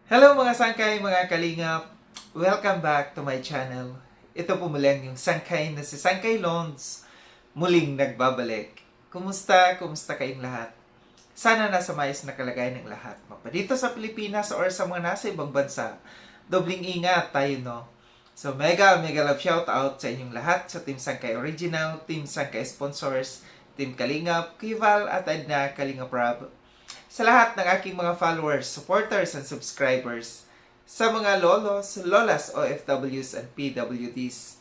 Hello mga sangkay, mga kalingap! Welcome back to my channel. Ito po muling yung sangkay na si Sangkay Lons muling nagbabalik. Kumusta? Kumusta kayong lahat? Sana nasa maayos na kalagayan ng lahat. Mapa dito sa Pilipinas or sa mga nasa ibang bansa, dobling ingat tayo, no? So mega love shout out sa inyong lahat sa Team Sangkay Original, Team Sangkay Sponsors, Team Kalingap, Kival at Edna Kalingap Rob, sa lahat ng aking mga followers, supporters, and subscribers, sa mga lolos, lolas, OFWs, and PWDs.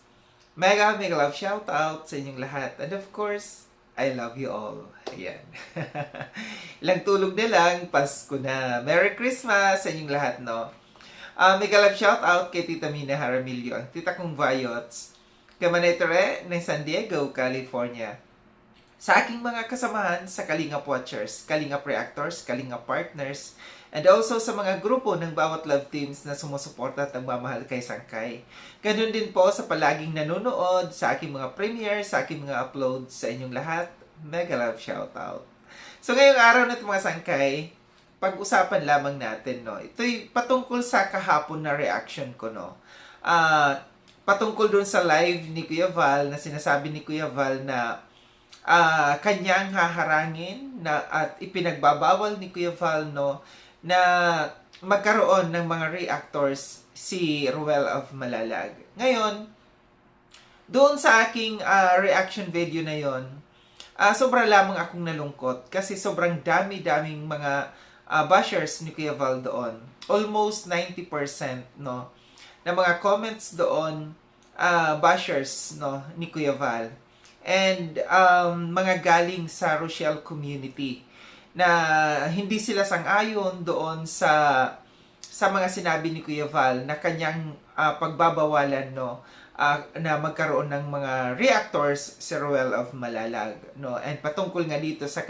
Mega love shout out sa inyong lahat. And of course, I love you all. Ayan. Ilang tulog na lang, Pasko na. Merry Christmas sa inyong lahat, no? Mega love shout out kay Tita Mina Haramilio, ang tita kong Vayots, kay Manetore ng San Diego, California, sa aking mga kasamahan sa Kalingap Watchers, Kalingap Reactors, Kalingap Partners, and also sa mga grupo ng bawat love teams na sumusuporta at nagmamahal kay Sangkay. Ganun din po sa palaging nanonood, sa aking mga premieres, sa aking mga uploads, sa inyong lahat, mega love shoutout. So ngayong araw na ito mga Sangkay, pag-usapan lamang natin, no? Ito'y patungkol sa kahapon na reaction ko, no? Patungkol dun sa live ni Kuya Val, na sinasabi ni Kuya Val na kanyang haharangin na at ipinagbabawal ni Kuya Val, no, na magkaroon ng mga reactors si Ruel of Malalag. Ngayon, doon sa aking reaction video na yon, sobra lamang akong nalungkot kasi sobrang dami-daming mga bashers ni Kuya Val doon. Almost 90%, no, na mga comments doon, bashers, no, ni Kuya Val. And mga galing sa Rochelle community na hindi sila sang-ayon doon sa mga sinabi ni Kuya Val na kanyang pagbabawalan, no, na magkaroon ng mga reactors si Ruel of Malalag, no. And patungkol nga dito sa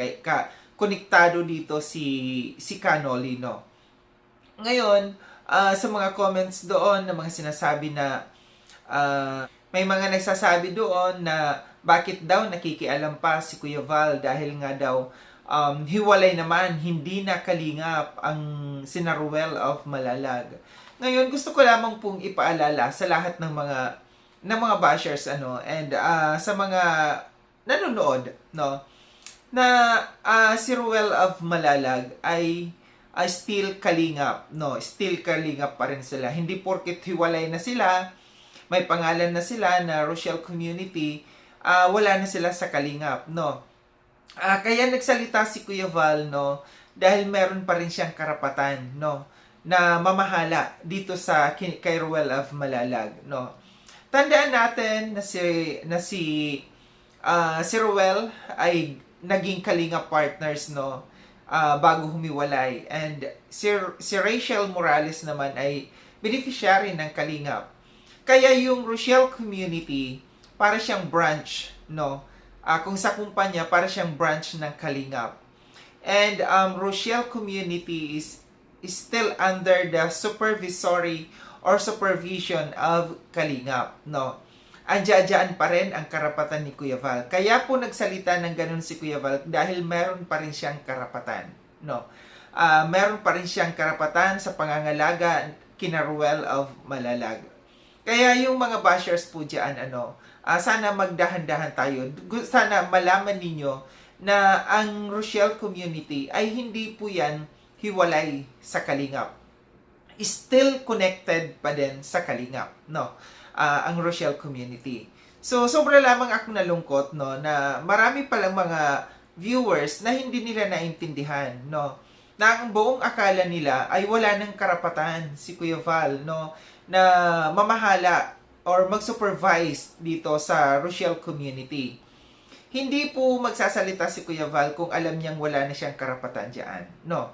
konektado dito si Canoli, no. Ngayon, sa mga comments doon na mga sinasabi na may mga nagsasabi doon na bakit daw nakikialam pa si Kuya Val dahil nga daw hiwalay naman, hindi na kalingap ang sina Ruel of Malalag. Ngayon, gusto ko lamang pong ipaalala sa lahat ng mga bashers, ano, and sa mga nanonood, no, na si Ruel of Malalag ay still kalingap, no, still kalingap pa rin sila. Hindi porket hiwalay na sila, may pangalan na sila na Rochelle Community, wala na sila sa kalingap, no. Kaya nagsalita si Kuya Val, no, dahil meron pa rin siyang karapatan, no, na mamahala dito sa kay Ruel of Malalag, no. Tandaan natin si Ruel ay naging kalingap partners, no, bago humiwalay, and si Rachel Morales naman ay beneficiary ng kalingap. Kaya yung Rochelle Community para siyang branch, no? Kung sa kumpanya, para siyang branch ng Kalingap. And Rochelle Community is still under the supervisory or supervision of Kalingap, no? Andiyan pa rin ang karapatan ni Kuya Val. Kaya po nagsalita ng ganun si Kuya Val dahil meron pa rin siyang karapatan, no? Meron pa rin siyang karapatan sa pangangalaga kina Ruel of Malalag. Kaya yung mga bashers po dyan, sana magdahan-dahan tayo. Sana malaman ninyo na ang Rochelle Community ay hindi po yan hiwalay sa Kalingap. Still connected pa din sa Kalingap, no? Ang Rochelle Community. So, sobra lamang akong nalungkot, no, na marami palang mga viewers na hindi nila naintindihan, no? Na ang buong akala nila ay wala ng karapatan si Kuya Val, no, na mamahala or mag-supervise dito sa Rochelle Community. Hindi po magsasalita si Kuya Val kung alam niyang wala na siyang karapatan dyan, no,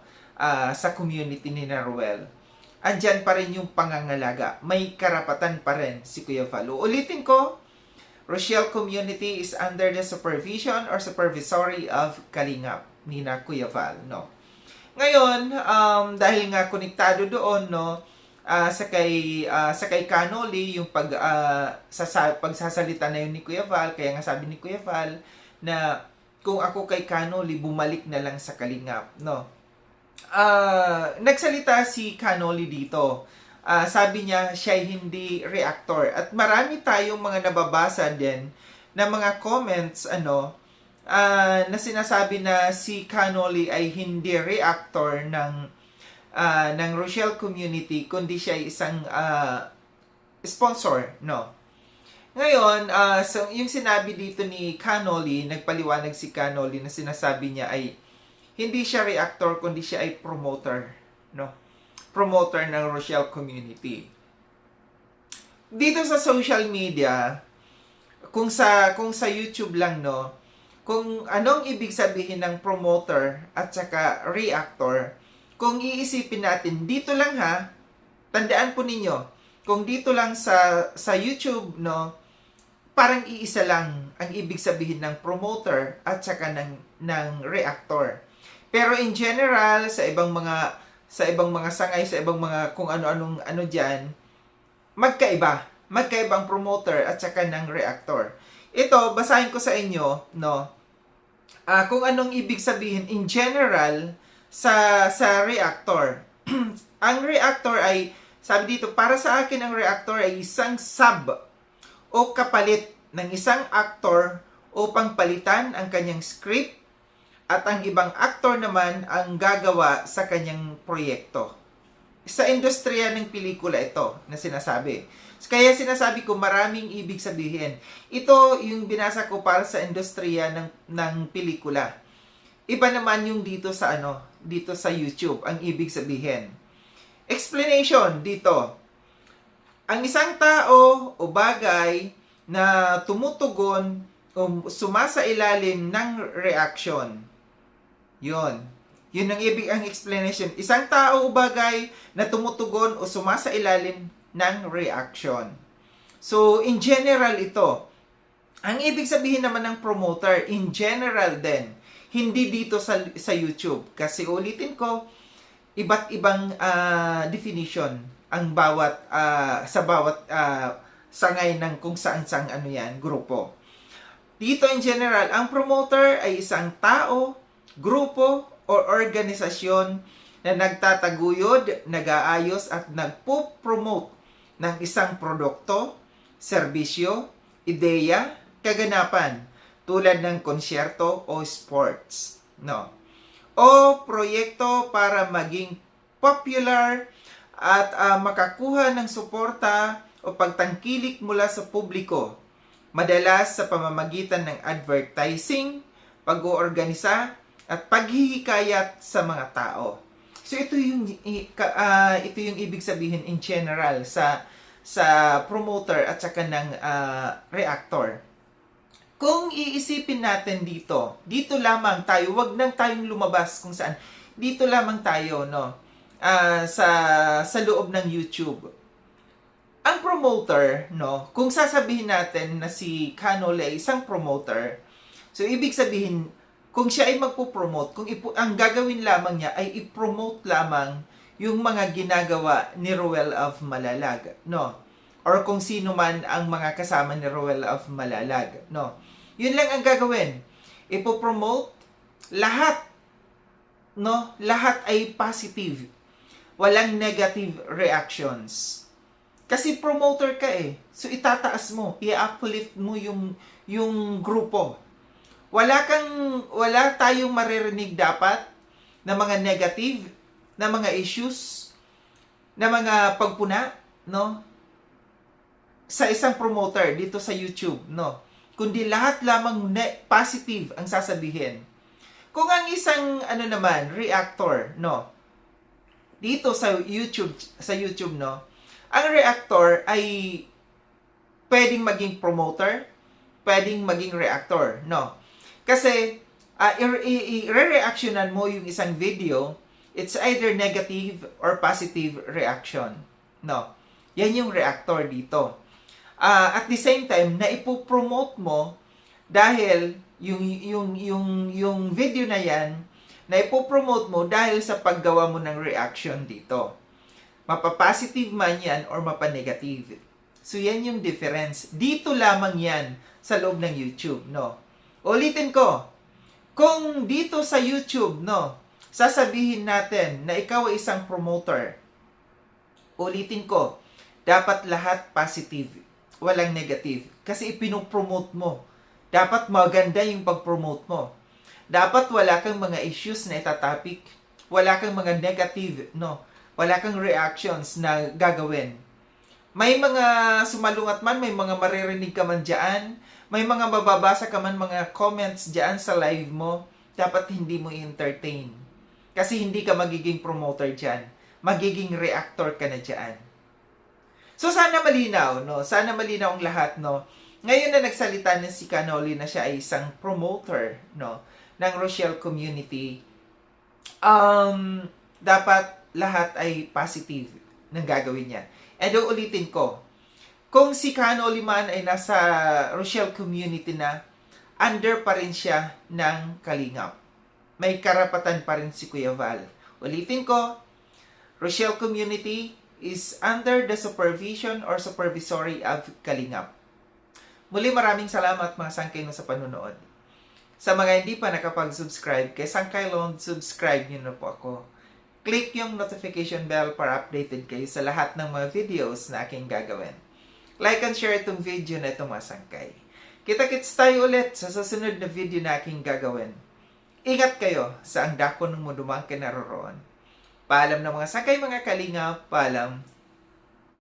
sa community ni Ruel. Andyan pa rin yung pangangalaga. May karapatan pa rin si Kuya Val. Ulitin ko, Rochelle Community is under the supervision or supervisory of Kalingap ni Kuya Val, no. Ngayon, dahil nga konektado doon, no, sa kay Canoli, yung pagsasalita na yun ni Kuya Val, kaya nga sabi ni Kuya Val na kung ako kay Canoli, bumalik na lang sa Kalingap, no. nagsalita si Cannoli dito. Sabi niya siya ay hindi reactor. At marami tayong mga nababasa din na mga comments na sinasabi na si Cannoli ay hindi reactor ng Rochelle community kundi siya ay isang sponsor, no. Ngayon, so yung sinabi dito ni Cannoli, nagpaliwanag si Cannoli na sinasabi niya ay hindi siya reactor kundi siya ay promoter, no. Promoter ng Rochelle community. Dito sa social media, kung sa YouTube lang, no, kung anong ibig sabihin ng promoter at saka reactor, kung iisipin natin dito lang ha, tandaan po ninyo, kung dito lang sa YouTube, no, parang iisa lang ang ibig sabihin ng promoter at saka ng reactor. Pero in general, sa ibang mga sangay, sa ibang mga kung ano-anong diyan, magkaibang promoter at saka ng reactor. Ito, basahin ko sa inyo, no, kung anong ibig sabihin in general sa reactor. Ang reactor ay, sabi dito, para sa akin ang reactor ay isang sub o kapalit ng isang actor upang palitan ang kanyang script at ang ibang actor naman ang gagawa sa kanyang proyekto. Sa industriya ng pelikula ito na sinasabi. Kaya sinasabi ko maraming ibig sabihin. Ito yung binasa ko para sa industriya ng pelikula. Iba naman yung dito sa YouTube, ang ibig sabihin. Explanation dito. Ang isang tao o bagay na tumutugon o sumasailalim ng reaction. Yun ang explanation. Isang tao o bagay na tumutugon o sumasailalim ng reaction. So, in general ito. Ang ibig sabihin naman ng promoter, in general din. Hindi dito sa YouTube. Kasi ulitin ko, iba't ibang definition ang sa bawat sangay ng kung saan grupo. Dito in general, ang promoter ay isang tao, grupo o organisasyon na nagtataguyod, nag-aayos at nagpo-promote ng isang produkto, serbisyo, ideya, kaganapan tulad ng konsyerto o sports, no? O proyekto para maging popular at makakuha ng suporta o pagtangkilik mula sa publiko, madalas sa pamamagitan ng advertising, pag-oorganisa, at paghihikayat sa mga tao. So ito yung ibig sabihin in general sa promoter at saka ng reactor. Kung iisipin natin dito lamang tayo, wag nang tayong lumabas kung saan. Dito lamang tayo, no, sa loob ng YouTube. Ang promoter, no, kung sasabihin natin na si Cannoli ay isang promoter, so ibig sabihin, kung siya ay magpo-promote, ang gagawin lamang niya ay i-promote lamang yung mga ginagawa ni Roel of Malalag, no? Or kung sino man ang mga kasama ni Roel of Malalag, no? Yun lang ang gagawin. Ipo-promote lahat, no? Lahat ay positive. Walang negative reactions. Kasi promoter ka eh. So itataas mo, i-uplift mo yung grupo. Wala tayong maririnig dapat na mga negative, na mga issues, na mga pagpuna, no? Sa isang promoter dito sa YouTube, no? Kundi lahat lamang positive ang sasabihin. Kung ang isang reactor, no? Dito sa YouTube, no? Ang reactor ay pwedeng maging promoter, pwedeng maging reactor, no? Kasi, i-reactionan mo yung isang video, it's either negative or positive reaction. No? Yan yung reactor dito. At the same time, na ipopromote mo dahil yung video na yan, na ipopromote mo dahil sa paggawa mo ng reaction dito. Mapapositive man yan or mapanegative. So, yan yung difference. Dito lamang yan sa loob ng YouTube, no? Ulitin ko, kung dito sa YouTube, no, sasabihin natin na ikaw ay isang promoter. Ulitin ko, dapat lahat positive, walang negative. Kasi ipinopromote mo. Dapat maganda yung pag-promote mo. Dapat wala kang mga issues na itatapik. Wala kang mga negative, no? Wala kang reactions na gagawin. May mga sumalungat man, may mga maririnig ka man dyan, may mga mababasa ka man mga comments dyan sa live mo, dapat hindi mo entertain. Kasi hindi ka magiging promoter dyan. Magiging reactor ka na dyan. So sana malinaw, no? Sana malinaw ang lahat, no? Ngayon na nagsalita na si Canoli na siya ay isang promoter, no, ng Rochelle community, dapat lahat ay positive ng gagawin niya. And ulitin ko, kung si Canoli man ay nasa Rochelle community na, under pa rin siya ng Kalingap. May karapatan pa rin si Kuya Val. Ulitin ko, Rochelle community is under the supervision or supervisory of Kalingap. Muli maraming salamat mga sangkay mo sa panunood. Sa mga hindi pa nakapag-subscribe kay Sangkay Loan, subscribe nyo na po ako. Click yung notification bell para updated kayo sa lahat ng mga videos na aking gagawin. Like and share itong video na ito mga sangkay. Kita-kits tayo ulit sa susunod na video na aking gagawin. Ingat kayo sa ang dako ng mundo mga kinaroroon. Paalam na mga sangkay mga kalingap, paalam.